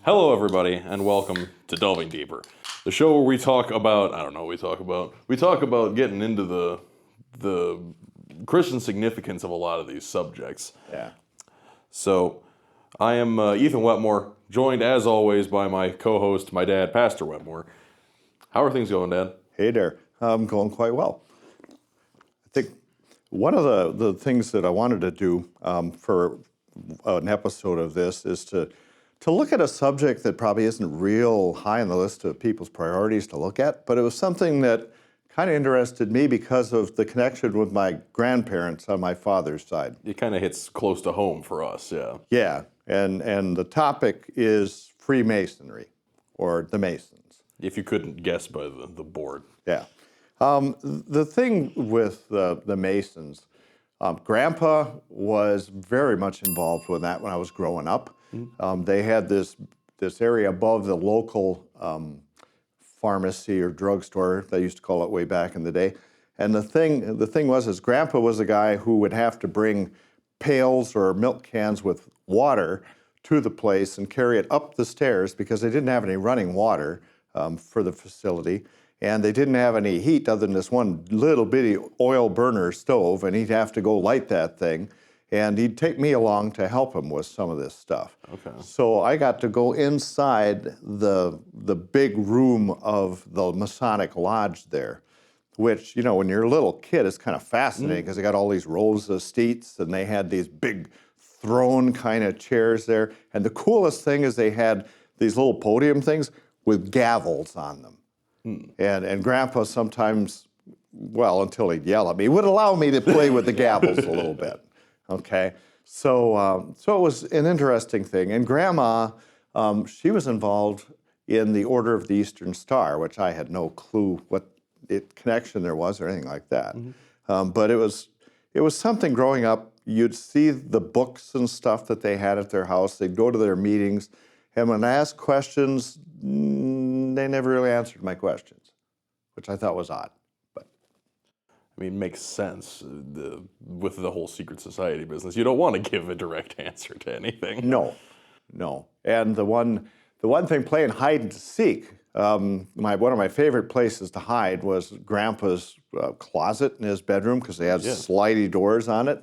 Hello, everybody, and welcome to Delving Deeper, the show where we talk about, we talk about getting into the Christian significance of a lot of these subjects. Yeah. So, I am Ethan Wetmore, joined as always by my co-host, my dad, Pastor Wetmore. How are things going, Dad? Hey there. I'm going quite well. I think one of the things that I wanted to do for an episode of this is to look at a subject that probably isn't real high on the list of people's priorities to look at, but it was something that kind of interested me because of the connection with my grandparents on my father's side. It kind of hits close to home for us, yeah. Yeah, and the topic is Freemasonry, or the Masons. If you couldn't guess by the board. Yeah. The thing with the Masons, Grandpa was very much involved with that when I was growing up. They had this area above the local pharmacy or drugstore, they used to call it way back in the day. And the thing was Grandpa was a guy who would have to bring pails or milk cans with water to the place and carry it up the stairs because they didn't have any running water for the facility. And they didn't have any heat other than this one little bitty oil burner stove, and he'd have to go light that thing. And he'd take me along to help him with some of this stuff. Okay. So I got to go inside the big room of the Masonic Lodge there, which, you know, when you're a little kid, it's kind of fascinating because they got all these rows of seats, and they had these big throne kind of chairs there. And the coolest thing is they had these little podium things with gavels on them. And Grandpa sometimes, well, until he'd yell at me, would allow me to play with the gavels a little bit. Okay, so it was an interesting thing. And Grandma, she was involved in the Order of the Eastern Star, which I had no clue what connection there was or anything like that. But it was something growing up. You'd see the books and stuff that they had at their house. They'd go to their meetings, and when I asked questions, they never really answered my questions, which I thought was odd. But I mean, it makes sense with the whole secret society business. You don't want to give a direct answer to anything. No. And the one thing, playing hide and seek, one of my favorite places to hide was Grandpa's closet in his bedroom because they had slidey doors on it.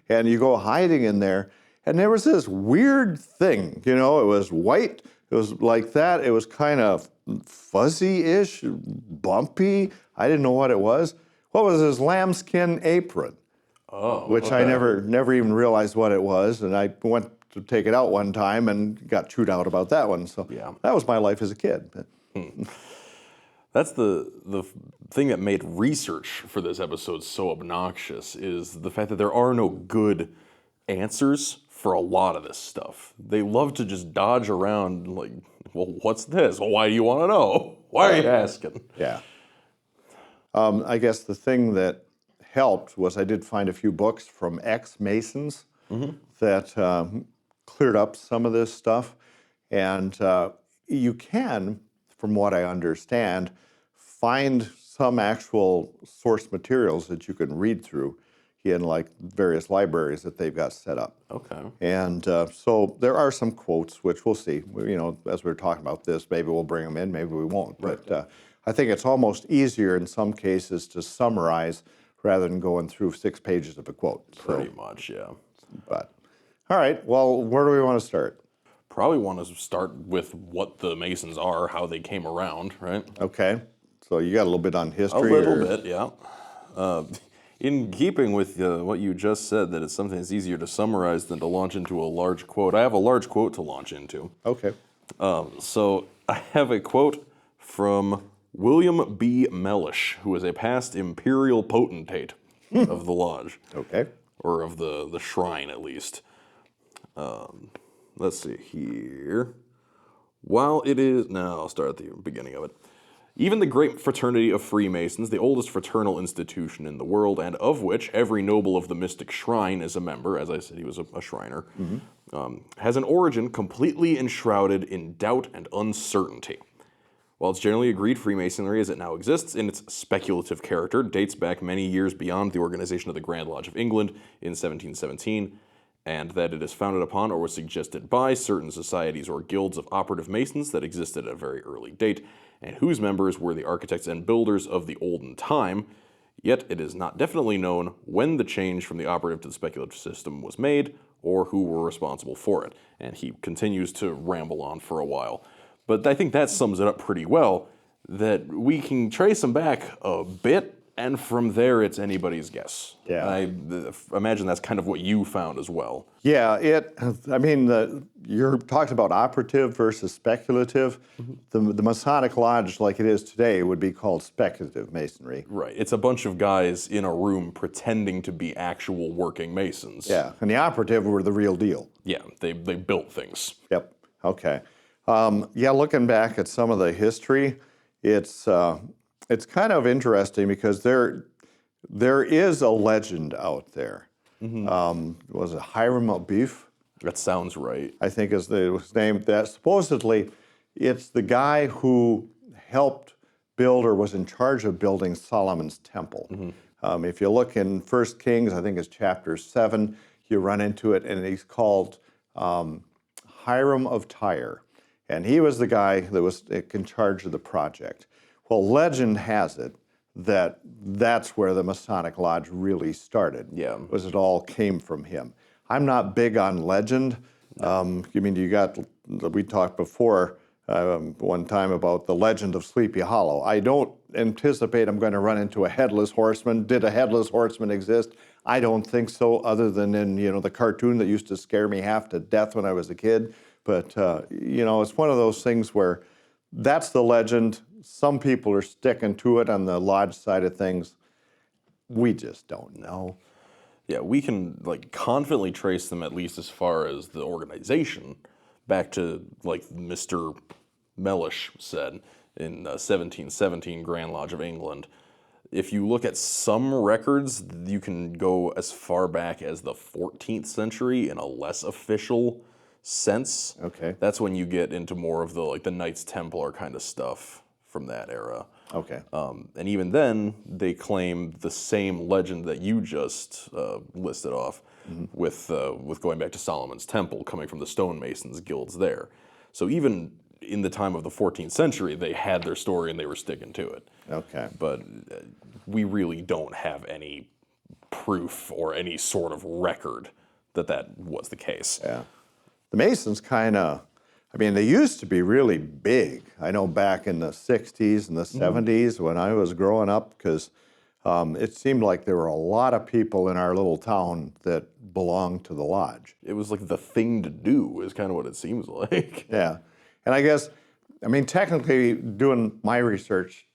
And you go hiding in there, and there was this weird thing. You know, it was white. It was like that. It was kind of fuzzy-ish, bumpy. I didn't know what it was. What was his lambskin apron? Which okay. I never even realized what it was, and I went to take it out one time and got chewed out about that one. So that was my life as a kid. That's the thing that made research for this episode so obnoxious is the fact that there are no good answers for a lot of this stuff. They love to just dodge around like, well, what's this? Well, why do you want to know? Why are you asking? Yeah. I guess the thing that helped was I did find a few books from ex-Masons that cleared up some of this stuff. And you can, from what I understand, find some actual source materials that you can read through in like various libraries that they've got set up. Okay. And so there are some quotes, which we'll see. You know, as we're talking about this, maybe we'll bring them in, maybe we won't. Right. But I think it's almost easier in some cases to summarize rather than going through 6 pages of a quote. Pretty much, yeah. But all right, well, where do we want to start? Probably want to start with what the Masons are, how they came around, right? Okay. So you got a little bit on history? A little bit, yeah. In keeping with what you just said, that it's something that's easier to summarize than to launch into a large quote, I have a large quote to launch into. Okay. So I have a quote from William B. Mellish, who is a past imperial potentate of the lodge. Okay. Or of the shrine, at least. Let's see here. While it is... No, I'll start at the beginning of it. Even the great fraternity of Freemasons, the oldest fraternal institution in the world, and of which every noble of the mystic shrine is a member, as I said, he was a Shriner, has an origin completely enshrouded in doubt and uncertainty. While it's generally agreed Freemasonry as it now exists in its speculative character dates back many years beyond the organization of the Grand Lodge of England in 1717, and that it is founded upon or was suggested by certain societies or guilds of operative masons that existed at a very early date, and whose members were the architects and builders of the olden time, yet it is not definitely known when the change from the operative to the speculative system was made, or who were responsible for it. And he continues to ramble on for a while. But I think that sums it up pretty well, that we can trace them back a bit, and from there it's anybody's guess. Yeah. I imagine that's kind of what you found as well. Yeah, you're talking about operative versus speculative. The Masonic Lodge, like it is today, would be called speculative masonry. Right. It's a bunch of guys in a room pretending to be actual working masons. Yeah, and the operative were the real deal. Yeah, they built things. Yep. Okay. Looking back at some of the history, it's kind of interesting because there is a legend out there. Was it Hiram Abiff? That sounds right. I think is his name. That supposedly it's the guy who helped build or was in charge of building Solomon's temple. If you look in 1 Kings, I think it's chapter 7, you run into it, and he's called Hiram of Tyre. And he was the guy that was in charge of the project. Well, legend has it that that's where the Masonic Lodge really started. Yeah. Was it all came from him. I'm not big on legend. We talked before one time about the legend of Sleepy Hollow. I don't anticipate I'm going to run into a headless horseman. Did a headless horseman exist? I don't think so, other than in the cartoon that used to scare me half to death when I was a kid. But it's one of those things where that's the legend. Some people are sticking to it on the lodge side of things. We just don't know. Yeah, we can confidently trace them, at least as far as the organization, back to Mr. Mellish said in 1717 Grand Lodge of England. If you look at some records, you can go as far back as the 14th century in a less official sense. Okay. That's when you get into more of the Knights Templar kind of stuff from that era. Okay. And even then, they claim the same legend that you just listed off, with going back to Solomon's Temple, coming from the stonemasons guilds there. So even in the time of the 14th century, they had their story and they were sticking to it. Okay. But we really don't have any proof or any sort of record that was the case. Yeah. The Masons they used to be really big. I know back in the 60s and the 70s when I was growing up, because it seemed like there were a lot of people in our little town that belonged to the lodge. It was the thing to do, is kind of what it seems like. Yeah. And I guess, technically, doing my research,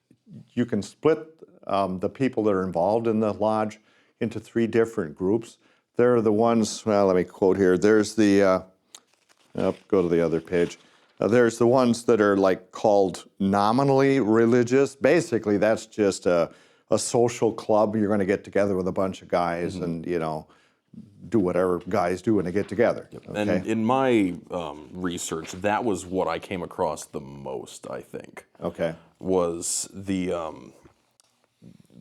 you can split the people that are involved in the lodge into 3 different groups. There are the ones, let me quote here. There's the, go to the other page. There's the ones that are called nominally religious. Basically, that's just a social club. You're going to get together with a bunch of guys and, do whatever guys do when they get together. Yep. Okay? And in my research, that was what I came across the most, I think. Okay. Was the,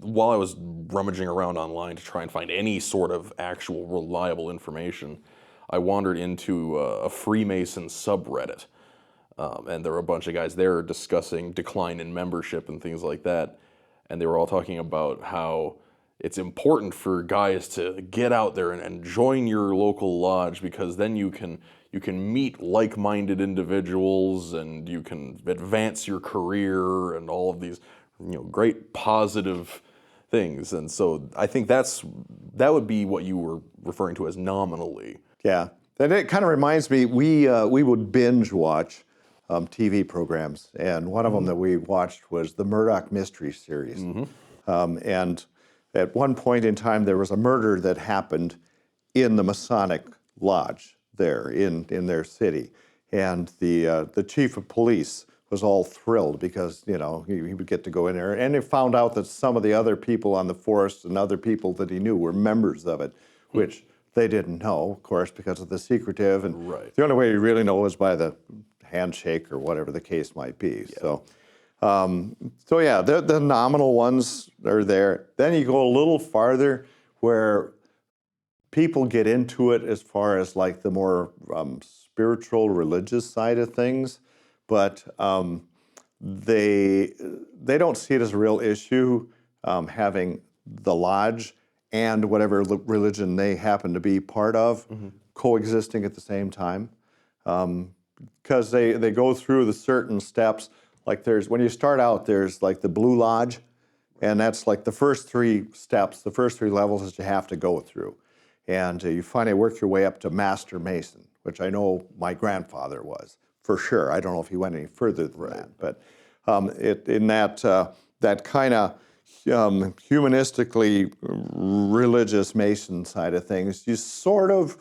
while I was rummaging around online to try and find any sort of actual reliable information, I wandered into a Freemason subreddit. And there were a bunch of guys there discussing decline in membership and things like that. And they were all talking about how it's important for guys to get out there and join your local lodge, because then you can meet like-minded individuals and you can advance your career and all of these great positive things. And so I think that would be what you were referring to as nominally. Yeah. And it kind of reminds me, we would binge watch TV programs, and one of them that we watched was the Murdoch Mystery Series. And at one point in time, there was a murder that happened in the Masonic Lodge there in their city. And the chief of police was all thrilled because, he would get to go in there. And he found out that some of the other people on the force and other people that he knew were members of it, which they didn't know, of course, because of the secretive. And the only way you really know is by the handshake or whatever the case might be. Yeah. So yeah, the nominal ones are there. Then you go a little farther where people get into it as far as like the more spiritual, religious side of things, but they don't see it as a real issue having the lodge and whatever religion they happen to be part of coexisting at the same time, because they go through the certain steps. Like when you start out, there's like the Blue Lodge, and that's like the first 3 steps, the first 3 levels that you have to go through. And you finally work your way up to Master Mason, which I know my grandfather was, for sure. I don't know if he went any further than that. But in that kind of humanistically religious Mason side of things, you sort of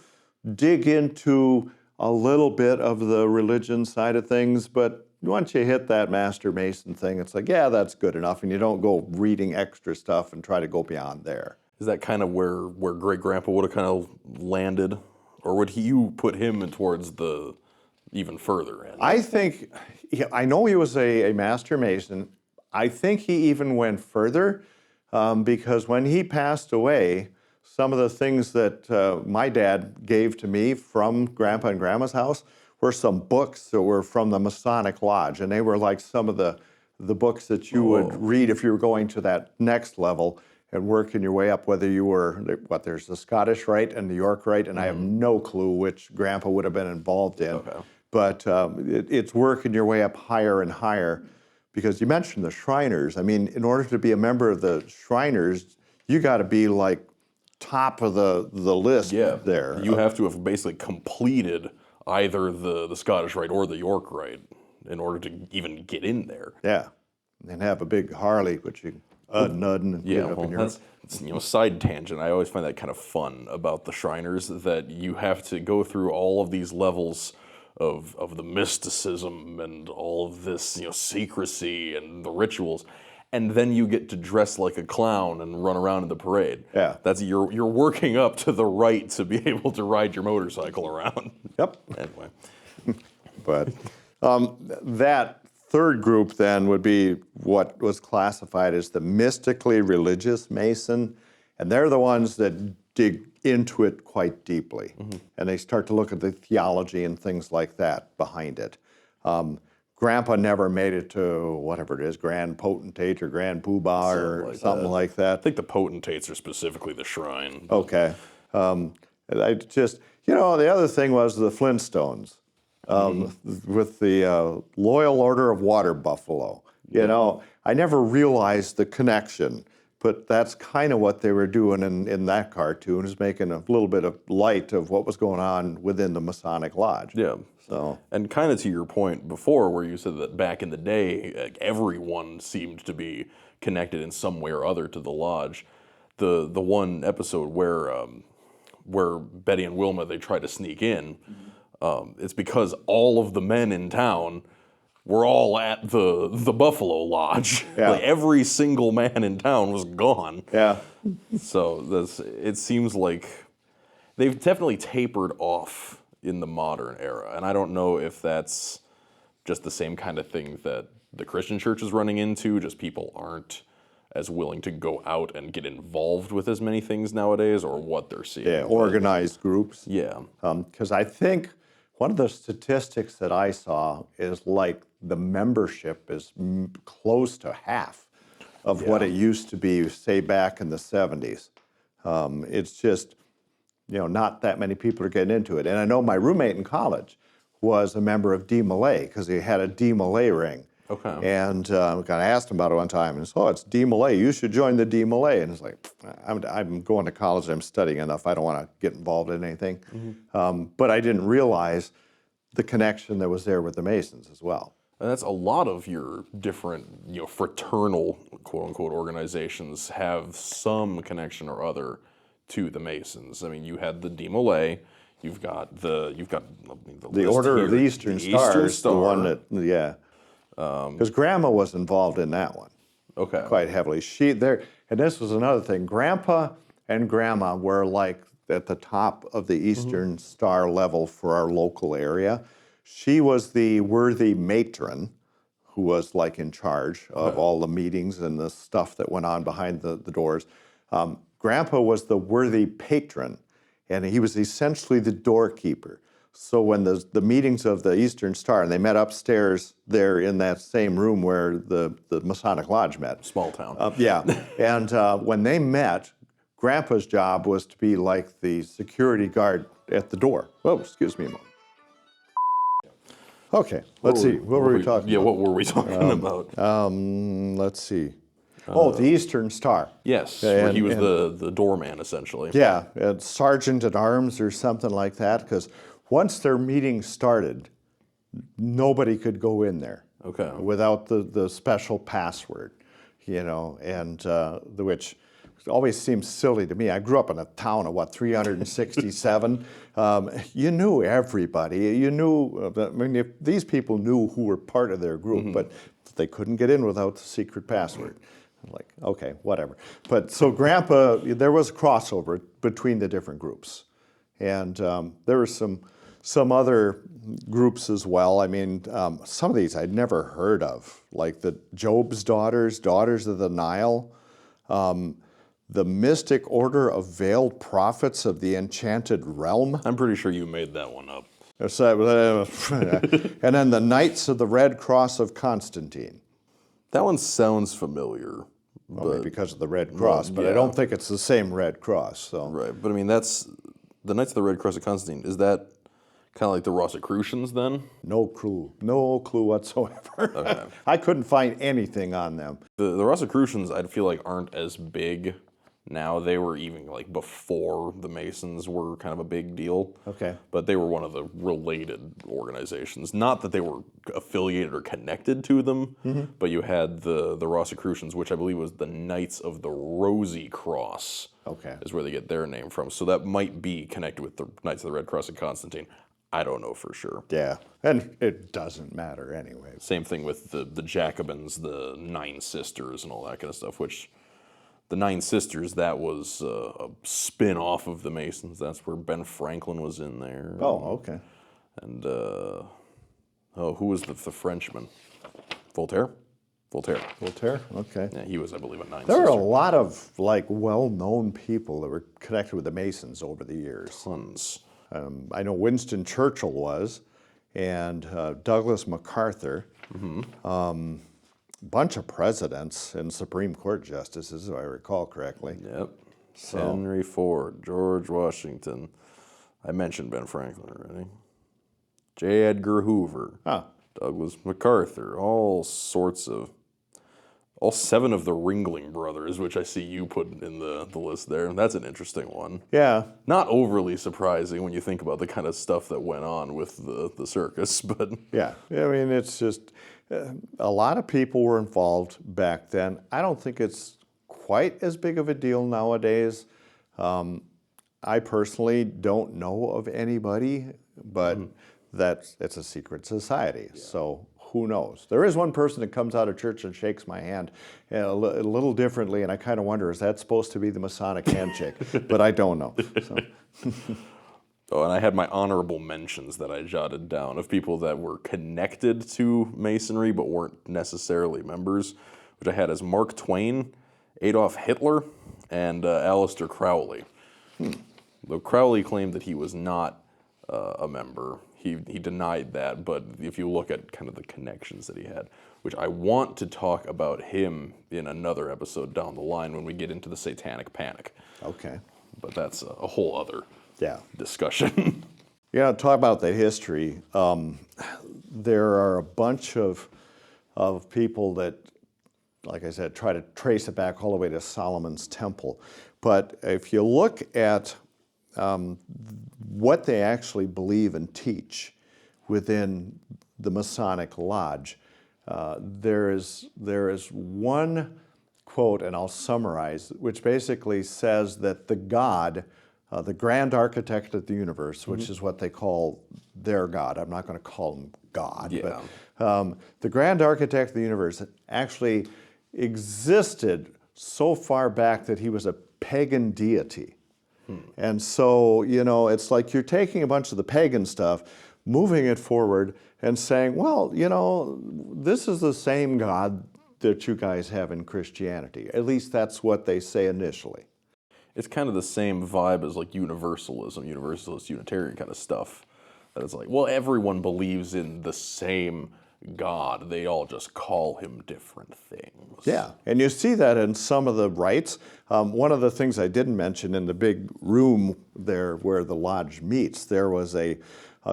dig into a little bit of the religion side of things, but once you hit that Master Mason thing, it's like, yeah, that's good enough, and you don't go reading extra stuff and try to go beyond there. Is that kind of where great-grandpa would have kind of landed? Or would you put him in towards the even further end? I think, I know he was a Master Mason. I think he even went further because when he passed away, some of the things that my dad gave to me from Grandpa and Grandma's house were some books that were from the Masonic Lodge, and they were like some of the books that you would read if you were going to that next level and working your way up, whether you were, there's the Scottish Rite and the York Rite, and I have no clue which Grandpa would have been involved in. Okay. But it's working your way up higher and higher, because you mentioned the Shriners. I mean, in order to be a member of the Shriners, you got to be like top of the list there. You have to have basically completed either the Scottish Rite or the York Rite in order to even get in there. Yeah, and have a big Harley, which you nud and get up in your... That's, side tangent. I always find that kind of fun about the Shriners, that you have to go through all of these levels of the mysticism and all of this, secrecy and the rituals, and then you get to dress like a clown and run around in the parade. Yeah. That's you're working up to the right to be able to ride your motorcycle around. Yep. Anyway. But that third group then would be what was classified as the mystically religious Mason, and they're the ones that dig into it quite deeply, and they start to look at the theology and things like that behind it. Grandpa never made it to whatever it is, Grand Potentate or Grand Poobah or something like that. I think the potentates are specifically the shrine. Okay. I just, the other thing was the Flintstones with the Loyal Order of Water Buffalo. I never realized the connection, but that's kind of what they were doing in that cartoon, is making a little bit of light of what was going on within the Masonic Lodge. Yeah. So, and kind of to your point before, where you said that back in the day, everyone seemed to be connected in some way or other to the lodge. The one episode where Betty and Wilma, they try to sneak in, it's because all of the men in town were all at the Buffalo Lodge. Yeah. Like every single man in town was gone. yeah. So it seems like they've definitely tapered off in the modern era, and I don't know if that's just the same kind of thing that the Christian church is running into, just people aren't as willing to go out and get involved with as many things nowadays, or what they're seeing. Yeah, organized groups. Yeah. Because I think one of the statistics that I saw is like the membership is close to half of what it used to be, say, back in the 70s. It's just, not that many people are getting into it. And I know my roommate in college was a member of D. Malay because he had a D. Malay ring. Okay. And kind of asked him about it one time, and he said, it's D. Malay, you should join the D. Malay. And it's like, I'm going to college, I'm studying enough, I don't want to get involved in anything. But I didn't realize the connection that was there with the Masons as well. And that's a lot of your different, fraternal, quote-unquote, organizations have some connection or other to the Masons. I mean, you had the D. Malay, you've got the Order here, of the Eastern Star is the one that, because Grandma was involved in that one. Okay. Quite heavily. And this was another thing. Grandpa and Grandma were like at the top of the Eastern Star level for our local area. She was the worthy matron who was like in charge of all the meetings and the stuff that went on behind the doors. Grandpa was the worthy patron, and he was essentially the doorkeeper. So when the meetings of the Eastern Star, and they met upstairs there in that same room where the Masonic Lodge met. Small town. Yeah, and when they met, Grandpa's job was to be like the security guard at the door. Oh, excuse me a moment. Okay, let's see. What were we talking about? Yeah, what were we talking about? Let's see. The Eastern Star. Yes, where he was the doorman, essentially. Yeah, sergeant at arms or something like that, because once their meeting started, nobody could go in there without the special password, and which always seems silly to me. I grew up in a town of, 367? You knew everybody. You knew, these people knew who were part of their group, but they couldn't get in without the secret password. Like, okay, whatever. But so Grandpa, there was a crossover between the different groups. And there were some other groups as well. I mean, some of these I'd never heard of, like the Job's Daughters, Daughters of the Nile, the Mystic Order of Veiled Prophets of the Enchanted Realm. I'm pretty sure you made that one up. And then the Knights of the Red Cross of Constantine. That one sounds familiar. Well, maybe because of the Red Cross, but I don't think it's the same Red Cross. So. Right, but I mean, that's the Knights of the Red Cross of Constantine. Is that kind of like the Rosicrucians then? No clue whatsoever. Okay. I couldn't find anything on them. The Rosicrucians, I feel like, aren't as big now. They were even like before the Masons were kind of a big deal. Okay. But they were one of the related organizations. Not that they were affiliated or connected to them, but you had the Rosicrucians, which I believe was the Knights of the Rosy Cross. Okay. Is where they get their name from. So that might be connected with the Knights of the Red Cross of Constantine. I don't know for sure. Yeah, and it doesn't matter anyway. Same thing with the Jacobins, the Nine Sisters, and all that kind of stuff, which the Nine Sisters, that was a spin-off of the Masons. That's where Ben Franklin was in there. Oh, okay. And, who was the Frenchman? Voltaire? Voltaire, okay. Yeah, he was, I believe, a Nine There Sister. are a lot of, well-known people that were connected with the Masons over the years. Tons. I know Winston Churchill was, and Douglas MacArthur, bunch of presidents and Supreme Court justices, if I recall correctly. Yep. Henry Ford, George Washington. I mentioned Ben Franklin already. J. Edgar Hoover, Douglas MacArthur, all 7 of the Ringling brothers, which I see you put in the list there. That's an interesting one. Yeah. Not overly surprising when you think about the kind of stuff that went on with the circus, but... Yeah, I mean, it's just, a lot of people were involved back then. I don't think it's quite as big of a deal nowadays. I personally don't know of anybody, but it's a secret society, so who knows? There is one person that comes out of church and shakes my hand a little differently, and I kind of wonder, is that supposed to be the Masonic handshake? But I don't know. So. Oh, and I had my honorable mentions that I jotted down of people that were connected to Masonry but weren't necessarily members, which I had as Mark Twain, Adolf Hitler, and Aleister Crowley. Though Crowley claimed that he was not a member. He denied that, but if you look at kind of the connections that he had, which I want to talk about him in another episode down the line when we get into the Satanic Panic. Okay. But that's a whole other discussion. Talk about the history. There are a bunch of people that, like I said, try to trace it back all the way to Solomon's Temple. But if you look at what they actually believe and teach within the Masonic Lodge, there is one quote, and I'll summarize, which basically says that the God, the grand architect of the universe, which is what they call their God. I'm not going to call him God, but the grand architect of the universe actually existed so far back that he was a pagan deity. And so, it's like you're taking a bunch of the pagan stuff, moving it forward and saying, well, this is the same God that you guys have in Christianity. At least that's what they say initially. It's kind of the same vibe as like universalism, universalist, Unitarian kind of stuff. That it's like, well, everyone believes in the same God. They all just call him different things. Yeah, and you see that in some of the rites. One of the things I didn't mention in the big room there where the lodge meets, there was a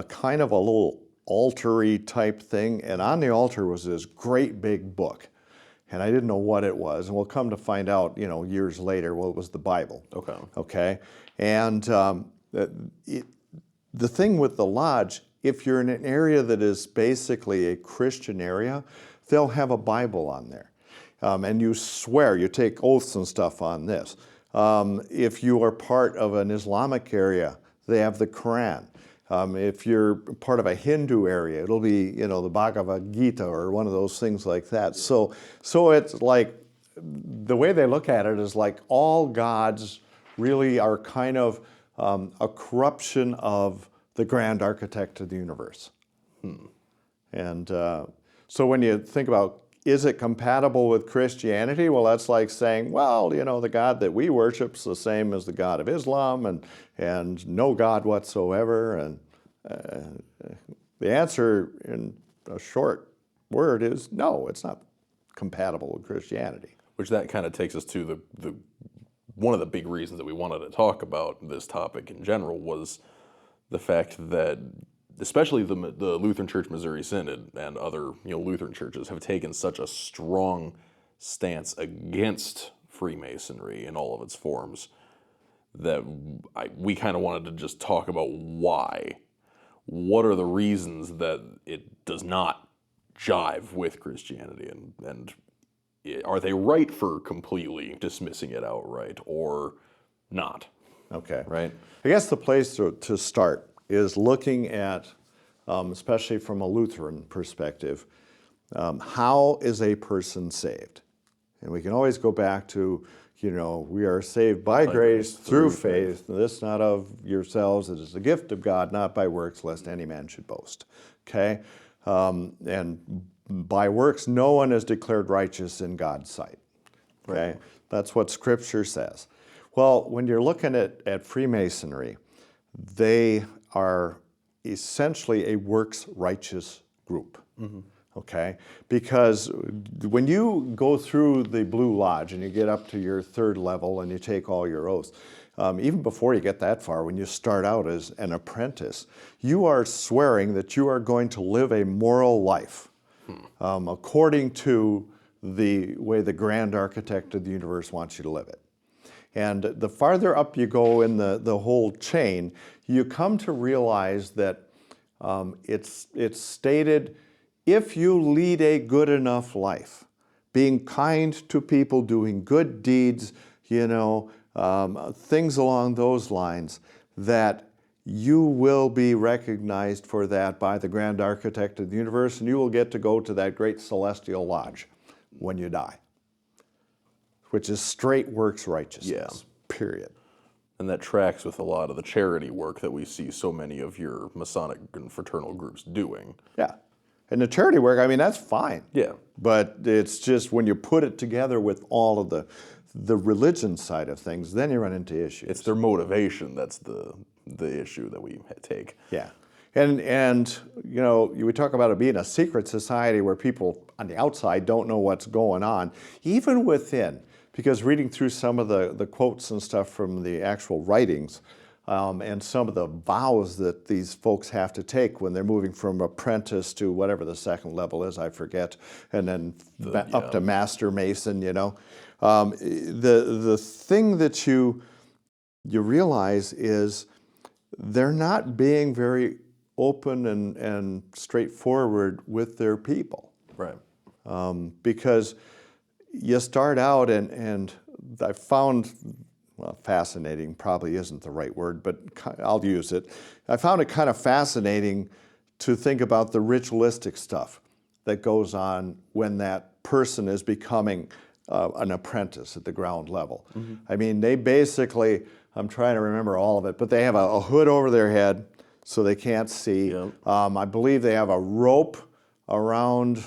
kind of a little altar-y type thing, and on the altar was this great big book. And I didn't know what it was, and we'll come to find out, years later, well, it was the Bible. Okay. Okay? And the thing with the lodge, if you're in an area that is basically a Christian area, they'll have a Bible on there. And you swear, you take oaths and stuff on this. If you are part of an Islamic area, they have the Quran. If you're part of a Hindu area, it'll be, the Bhagavad Gita or one of those things like that. So it's like, the way they look at it is like all gods really are kind of a corruption of the grand architect of the universe. And so when you think about, is it compatible with Christianity? Well, that's like saying, well, the God that we worship is the same as the God of Islam and no God whatsoever. And the answer in a short word is no, it's not compatible with Christianity. Which that kind of takes us to the one of the big reasons that we wanted to talk about this topic in general was the fact that especially the Lutheran Church Missouri Synod and other Lutheran churches have taken such a strong stance against Freemasonry in all of its forms that we kind of wanted to just talk about why. What are the reasons that it does not jive with Christianity, and are they right for completely dismissing it outright or not? Okay. Right? I guess the place to start is looking at, especially from a Lutheran perspective, how is a person saved? And we can always go back to, we are saved by grace through faith. This not of yourselves, it is the gift of God, not by works, lest any man should boast. Okay? And by works, no one is declared righteous in God's sight. Okay? Right. That's what Scripture says. Well, when you're looking at Freemasonry, they are essentially a works righteous group. Mm-hmm. Okay? Because when you go through the Blue Lodge and you get up to your third level and you take all your oaths, even before you get that far, when you start out as an apprentice, you are swearing that you are going to live a moral life according to the way the grand architect of the universe wants you to live it. And the farther up you go in the whole chain, you come to realize that it's stated, if you lead a good enough life, being kind to people, doing good deeds, things along those lines, that you will be recognized for that by the grand architect of the universe, and you will get to go to that great celestial lodge when you die, which is straight works righteousness, period. And that tracks with a lot of the charity work that we see so many of your Masonic and fraternal groups doing. Yeah. And the charity work, that's fine. Yeah. But it's just when you put it together with all of the religion side of things, then you run into issues. It's their motivation that's the issue that we take. Yeah. And we talk about it being a secret society where people on the outside don't know what's going on, even within. Because reading through some of the quotes and stuff from the actual writings and some of the vows that these folks have to take when they're moving from apprentice to whatever the second level is, I forget, and then up to Master Mason, the thing that you realize is they're not being very open and straightforward with their people. Right. Because you start out and I found, fascinating probably isn't the right word, but I'll use it. I found it kind of fascinating to think about the ritualistic stuff that goes on when that person is becoming an apprentice at the ground level. Mm-hmm. They basically, I'm trying to remember all of it, but they have a hood over their head so they can't see. Yep. I believe they have a rope around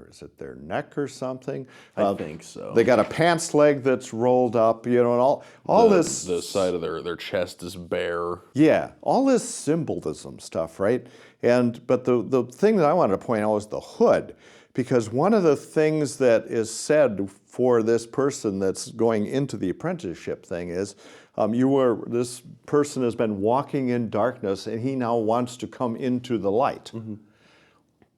is it their neck or something? I think so. They got a pants leg that's rolled up, and all this. The side of their chest is bare. Yeah, all this symbolism stuff, right? But the thing that I wanted to point out was the hood, because one of the things that is said for this person that's going into the apprenticeship thing is, this person has been walking in darkness and he now wants to come into the light. Mm-hmm.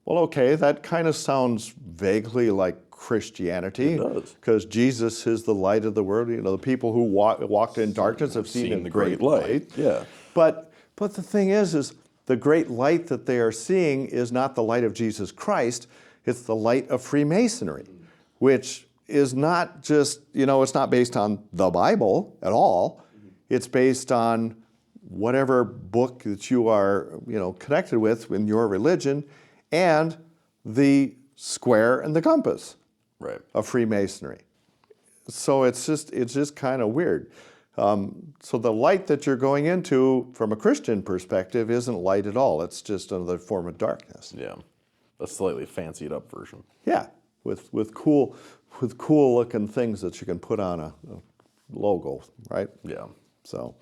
Well, okay, that kind of sounds vaguely like Christianity. It does. Because Jesus is the light of the world. The people who walked in darkness have seen the great light. Yeah. But the thing is the great light that they are seeing is not the light of Jesus Christ, it's the light of Freemasonry, which is not just, it's not based on the Bible at all. It's based on whatever book that you are, connected with in your religion, and the square and the compass of Freemasonry. So it's just kind of weird. So the light that you're going into from a Christian perspective isn't light at all. It's just another form of darkness. Yeah, a slightly fancied up version. Yeah, with cool looking things that you can put on a logo, right? Yeah. So,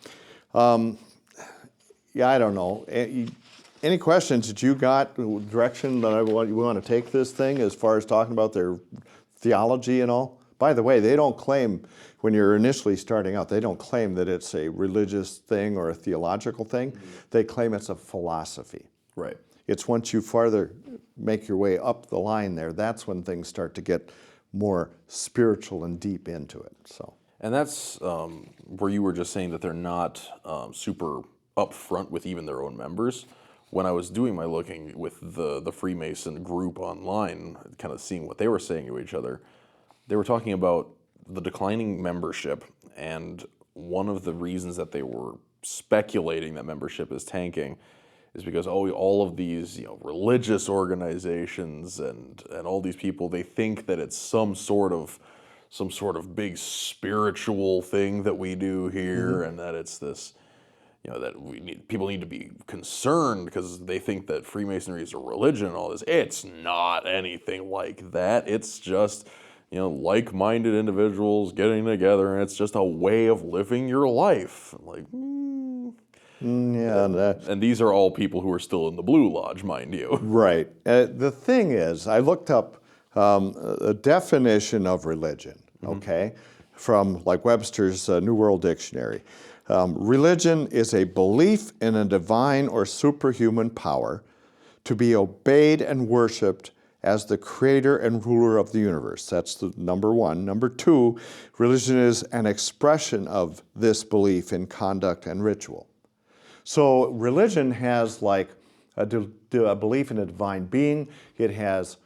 I don't know. Any questions that you got, direction that you want to take this thing as far as talking about their theology and all? By the way, they don't claim, when you're initially starting out, they don't claim that it's a religious thing or a theological thing. Mm-hmm. They claim it's a philosophy. Right. It's once you farther make your way up the line there, that's when things start to get more spiritual and deep into it. So. And that's where you were just saying that they're not super upfront with even their own members. When I was doing my looking with the Freemason group online, kind of seeing what they were saying to each other, they were talking about the declining membership, and one of the reasons that they were speculating that membership is tanking is because all of these religious organizations and all these people, they think that it's some sort of big spiritual thing that we do here, mm-hmm. and that it's this, that people need to be concerned because they think that Freemasonry is a religion and all this. It's not anything like that. It's just, like-minded individuals getting together, and it's just a way of living your life. Like, yeah. And these are all people who are still in the Blue Lodge, mind you. Right. The thing is, I looked up a definition of religion, mm-hmm. okay, from like Webster's New World Dictionary. Religion is a belief in a divine or superhuman power to be obeyed and worshipped as the creator and ruler of the universe. That's the number one. Number two, religion is an expression of this belief in conduct and ritual. So religion has like a belief in a divine being. It has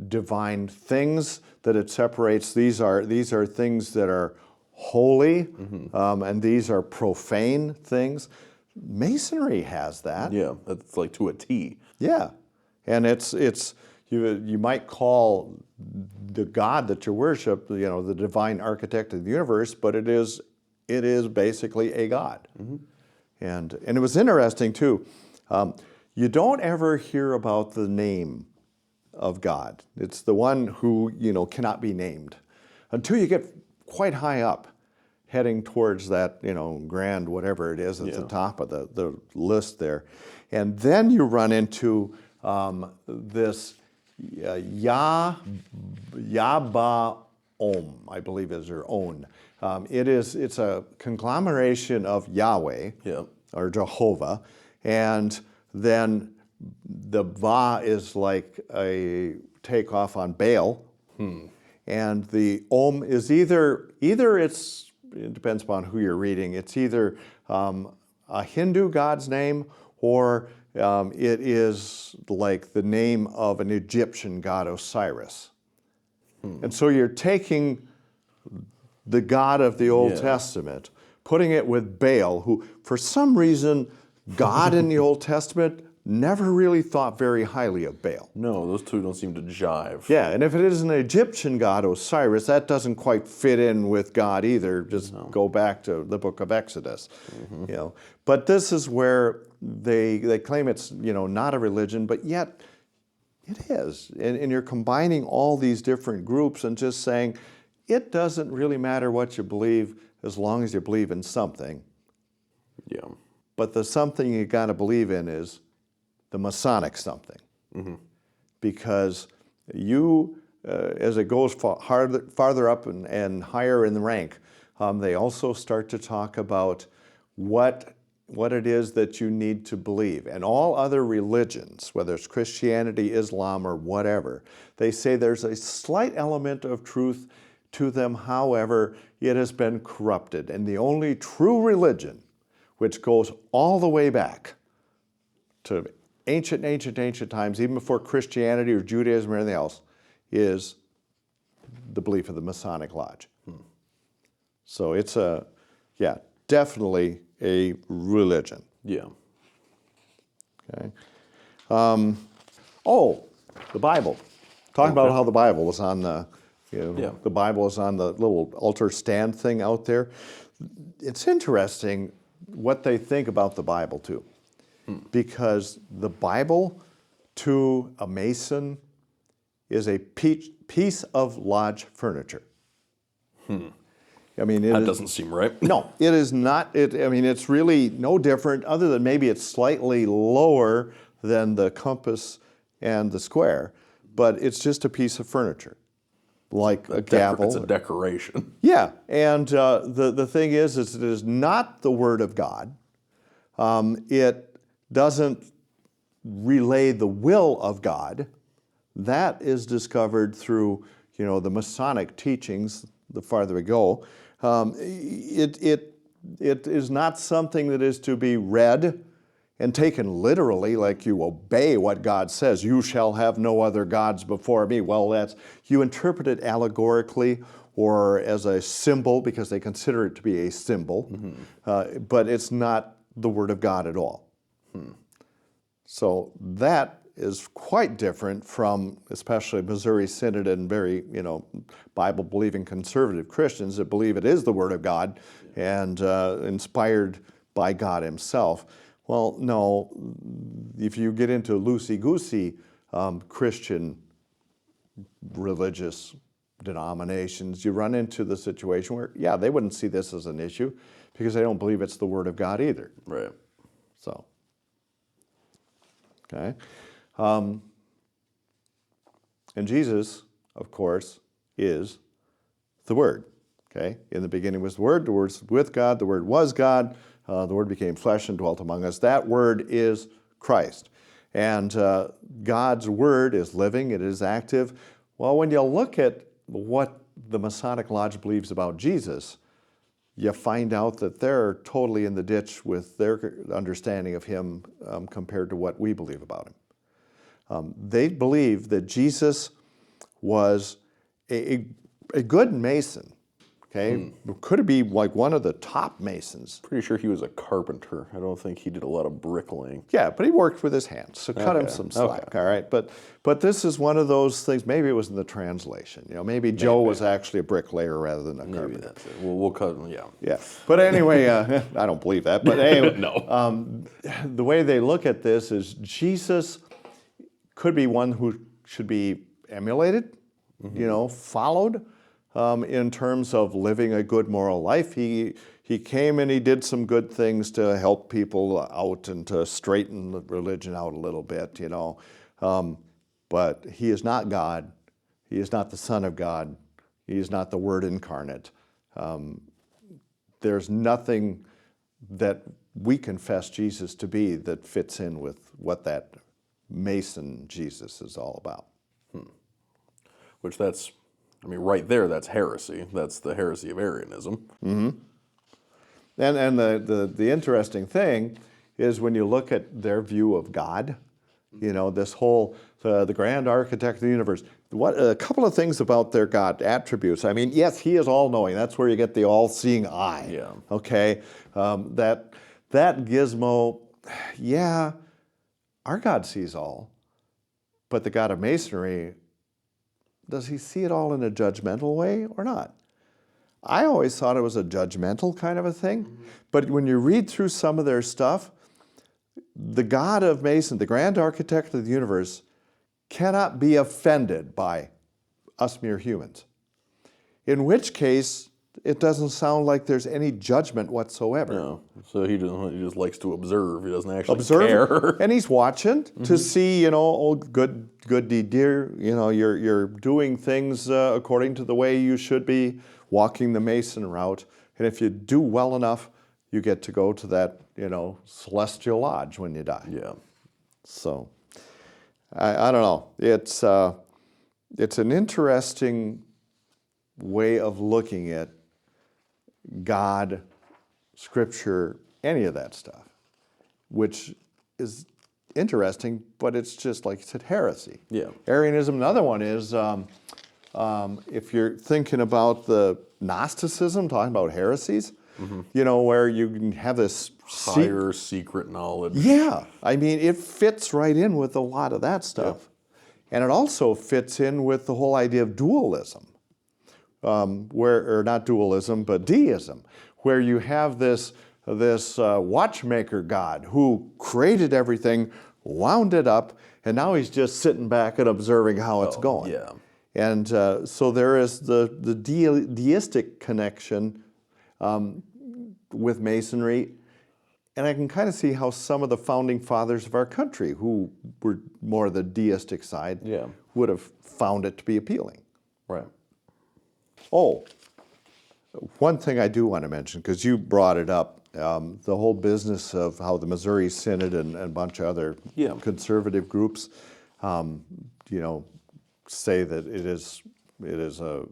divine things that it separates. These are things that are holy, mm-hmm. And these are profane things. Masonry has that. Yeah, that's like to a T. Yeah, and it's you might call the God that you worship, the divine architect of the universe, but it is basically a God. Mm-hmm. And it was interesting too. You don't ever hear about the name of God. It's the one who cannot be named until you get quite high up, heading towards that grand whatever it is at the top of the list there, and then you run into this Yahba Om, I believe is her own. It's a conglomeration of Yahweh, or Jehovah, and then the Va is like a takeoff on Baal, and the Om is either it depends upon who you're reading. It's either a Hindu god's name, or it is like the name of an Egyptian god, Osiris. And so you're taking the God of the Old Testament, putting it with Baal, who for some reason God in the Old Testament never really thought very highly of Baal. No, those two don't seem to jive. Yeah, and if it is an Egyptian god, Osiris, that doesn't quite fit in with God either. Just go back to the book of Exodus. Mm-hmm. But this is where they claim it's not a religion, but yet It is. And you're combining all these different groups and just saying, it doesn't really matter what you believe as long as you believe in something. Yeah. But the something you got to believe in is the Masonic something. Because you, as it goes farther up and higher in the rank, they also start to talk about what it is that you need to believe. And all other religions, whether it's Christianity, Islam, or whatever, they say there's a slight element of truth to them. However, it has been corrupted. And the only true religion, which goes all the way back to ancient times, even before Christianity or Judaism or anything else, is the belief of the Masonic Lodge. So it's definitely a religion. Yeah. Okay. The Bible. Talk about how the Bible was on the, the Bible is on the little altar stand thing out there. It's interesting what they think about the Bible too, because the Bible to a Mason is a piece of lodge furniture. I mean, That doesn't seem right. No, it is not. It's really no different, other than maybe it's slightly lower than the compass and the square, but it's just a piece of furniture, like a gavel. It's a decoration. Yeah, and the thing is it is not the Word of God. It doesn't relay the will of God. That is discovered through, the Masonic teachings. The farther we go, it is not something that is to be read and taken literally, like you obey what God says. You shall have no other gods before me. Well, you interpret it allegorically or as a symbol because they consider it to be a symbol, but it's not the Word of God at all. So that is quite different from especially Missouri Synod and very, Bible-believing conservative Christians that believe it is the Word of God and inspired by God Himself. Well, no, if you get into loosey-goosey Christian religious denominations, you run into the situation where, they wouldn't see this as an issue because they don't believe it's the Word of God either. Right. So, okay. And Jesus, of course, is the Word. Okay? In the beginning was the Word was with God, the Word was God, the Word became flesh and dwelt among us. That Word is Christ. And God's Word is living, it is active. Well, when you look at what the Masonic Lodge believes about Jesus, you find out that they're totally in the ditch with their understanding of Him compared to what we believe about Him. They believe that Jesus was a good Mason, okay? Could be like one of the top Masons. Pretty sure he was a carpenter. I don't think he did a lot of bricklaying. Yeah, but he worked with his hands, so cut him some slack, all right? But this is one of those things, maybe it was in the translation. Maybe Joe was actually a bricklayer rather than a carpenter. Maybe that's it. We'll cut him, Yeah, but anyway, I don't believe that. But anyway, No. The way they look at this is Jesus could be one who should be emulated, followed in terms of living a good moral life. He came and he did some good things to help people out and to straighten the religion out a little bit, but he is not God. He is not the Son of God. He is not the Word incarnate. There's nothing that we confess Jesus to be that fits in with what that Mason Jesus is all about. Which right there, that's heresy. That's the heresy of Arianism. And the interesting thing is when you look at their view of God, this whole, the grand architect of the universe, a couple of things about their God attributes. Yes, He is all-knowing. That's where you get the all-seeing eye. Yeah. Okay? That gizmo, our God sees all, but the God of Masonry, does He see it all in a judgmental way or not? I always thought it was a judgmental kind of a thing, but when you read through some of their stuff, the God of Mason, the grand architect of the universe, cannot be offended by us mere humans. In which case, it doesn't sound like there's any judgment whatsoever. No. So he just likes to observe. He doesn't actually care. And he's watching to see, oh, good dear, you're doing things according to the way you should be, walking the Mason route. And if you do well enough, you get to go to that, celestial lodge when you die. Yeah. So, I don't know. It's an interesting way of looking at God, Scripture, any of that stuff, which is interesting, but it's just like you said, heresy. Yeah. Arianism. Another one is if you're thinking about the Gnosticism, talking about heresies, where you can have this higher secret knowledge. Yeah, I mean, it fits right in with a lot of that stuff, and it also fits in with the whole idea of dualism. Or not dualism, but deism, where you have this watchmaker God who created everything, wound it up, and now he's just sitting back and observing how it's going. Yeah. And so there is the deistic connection with Masonry, and I can kind of see how some of the founding fathers of our country, who were more the deistic side, would have found it to be appealing. Right. Oh, one thing I do want to mention, because you brought it up, the whole business of how the Missouri Synod and a bunch of other conservative groups, say that it is a,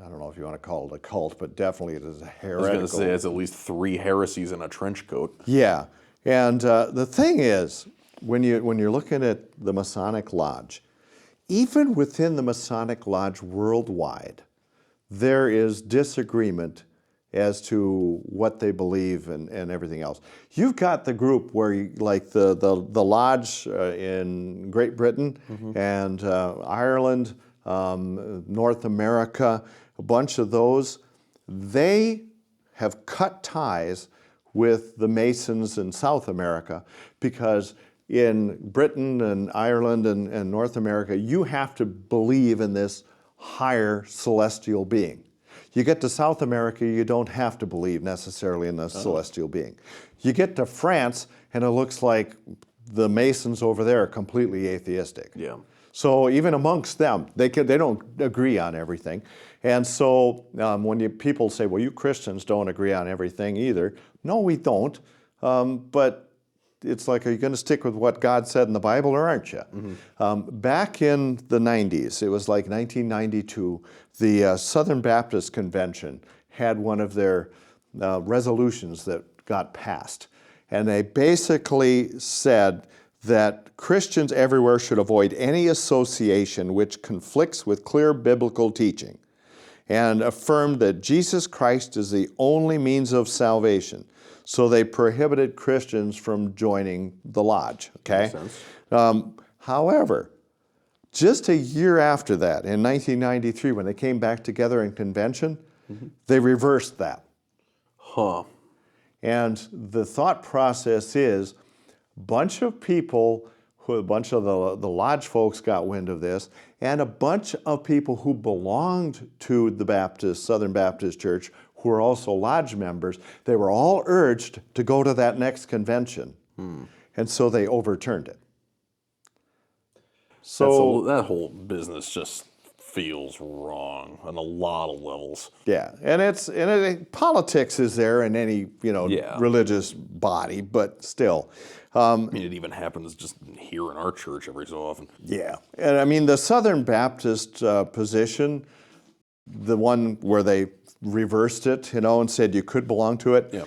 I don't know if you want to call it a cult, but definitely it is a heretical. I was going to say it's at least 3 heresies in a trench coat. Yeah, and the thing is, when you're looking at the Masonic Lodge, even within the Masonic Lodge worldwide, there is disagreement as to what they believe and everything else. You've got the group where, like the lodge in Great Britain and Ireland, North America, a bunch of those, they have cut ties with the Masons in South America, because in Britain and Ireland and North America, you have to believe in this higher celestial being. You get to South America, you don't have to believe necessarily in the celestial being. You get to France, and it looks like the Masons over there are completely atheistic. Yeah. So even amongst them, they don't agree on everything. And so when people say, well, you Christians don't agree on everything either. No, we don't. But it's like, are you going to stick with what God said in the Bible, or aren't you? Back in the 90s, it was like 1992, the Southern Baptist Convention had one of their resolutions that got passed. And they basically said that Christians everywhere should avoid any association which conflicts with clear biblical teaching, and affirmed that Jesus Christ is the only means of salvation. So they prohibited Christians from joining the lodge, okay? Makes sense. However, just a year after that, in 1993, when they came back together in convention, they reversed that. Huh. And the thought process is, a bunch of the lodge folks got wind of this, and a bunch of people who belonged to the Southern Baptist Church, who were also lodge members, they were all urged to go to that next convention. And so they overturned it. So that whole business just feels wrong on a lot of levels. Yeah, and politics is there in any religious body, but still. I mean, it even happens just here in our church every so often. Yeah, and I mean the Southern Baptist position, the one where they reversed it, and said you could belong to it. Yeah.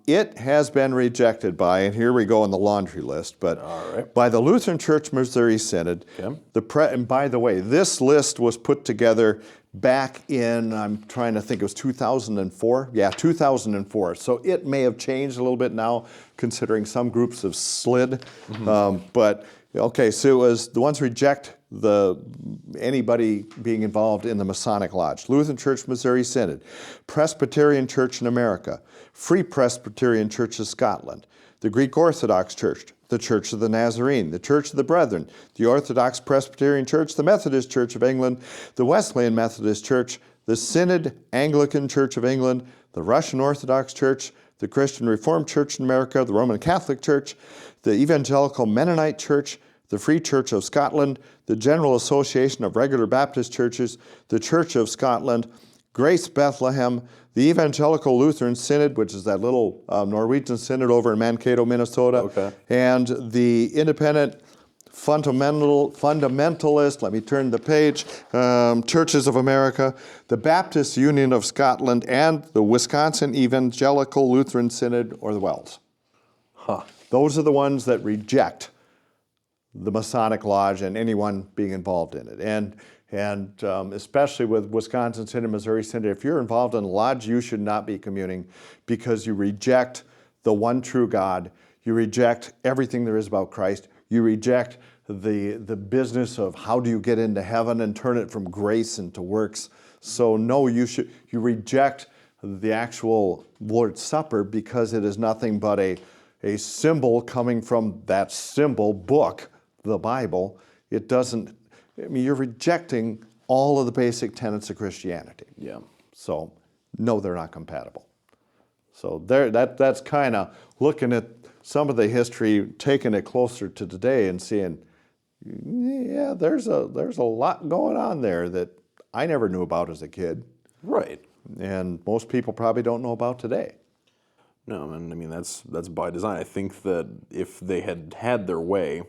It has been rejected by, and here we go on the laundry list, but by the Lutheran Church Missouri Synod. Okay. And by the way, this list was put together back in, I'm trying to think, it was 2004? Yeah, 2004. So it may have changed a little bit now, considering some groups have slid. But, okay, so it was the ones reject anybody being involved in the Masonic Lodge. Lutheran Church Missouri Synod, Presbyterian Church in America, Free Presbyterian Church of Scotland, the Greek Orthodox Church, the Church of the Nazarene, the Church of the Brethren, the Orthodox Presbyterian Church, the Methodist Church of England, the Wesleyan Methodist Church, the Synod Anglican Church of England, the Russian Orthodox Church, the Christian Reformed Church in America, the Roman Catholic Church, the Evangelical Mennonite Church, the Free Church of Scotland, the General Association of Regular Baptist Churches, the Church of Scotland, Grace Bethlehem, the Evangelical Lutheran Synod, which is that little Norwegian synod over in Mankato, Minnesota, Okay. and the Independent Fundamentalist, let me turn the page, Churches of America, the Baptist Union of Scotland, and the Wisconsin Evangelical Lutheran Synod, or the WELS. Huh. Those are the ones that reject the Masonic Lodge and anyone being involved in it. And especially with Wisconsin Synod, Missouri Synod, if you're involved in a lodge, you should not be communing because you reject the one true God. You reject everything there is about Christ. You reject the business of how do you get into heaven and turn it from grace into works. So no, you reject the actual Lord's Supper because it is nothing but a symbol coming from that symbol book, the Bible. It doesn't, I mean, you're rejecting all of the basic tenets of Christianity. Yeah. So, no, they're not compatible. So that's kind of looking at some of the history, taking it closer to today and seeing, yeah, there's a lot going on there that I never knew about as a kid. Right. And most people probably don't know about today. No, and I mean, that's by design. I think that if they had their way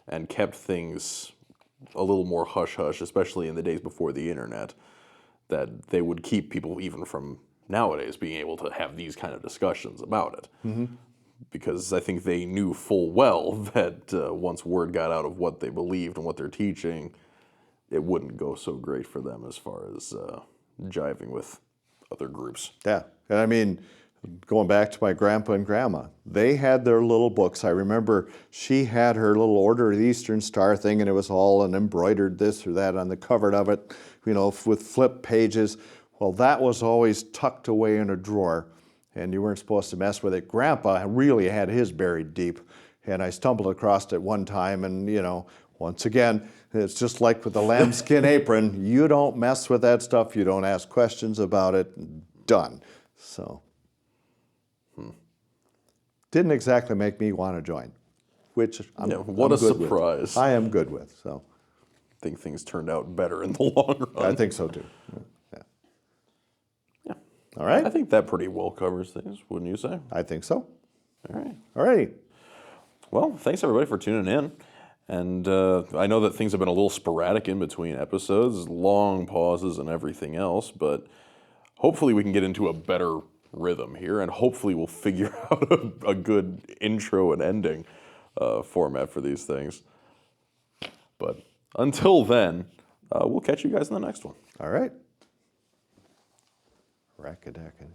and kept things a little more hush-hush, especially in the days before the internet, that they would keep people even from nowadays being able to have these kind of discussions about it. Mm-hmm. Because I think they knew full well that once word got out of what they believed and what they're teaching, it wouldn't go so great for them as far as jiving with other groups. Yeah, and I mean, going back to my grandpa and grandma, they had their little books. I remember she had her little Order of the Eastern Star thing, and it was all an embroidered this or that on the cover of it, you know, with flip pages. Well, that was always tucked away in a drawer, and you weren't supposed to mess with it. Grandpa really had his buried deep, and I stumbled across it one time, and, you know, once again, it's just like with the lambskin apron. You don't mess with that stuff. You don't ask questions about it. Done. So... didn't exactly make me want to join, which I'm what I'm a good surprise. With. I am good with, so. I think things turned out better in the long run. I think so too. Yeah. Yeah. All right. I think that pretty well covers things, wouldn't you say? I think so. All right. All righty. Well, thanks everybody for tuning in. And I know that things have been a little sporadic in between episodes, long pauses and everything else, but hopefully we can get into a better rhythm here, and hopefully we'll figure out a good intro and ending format for these things. But until then, we'll catch you guys in the next one. All right. Rack-a-dack-a.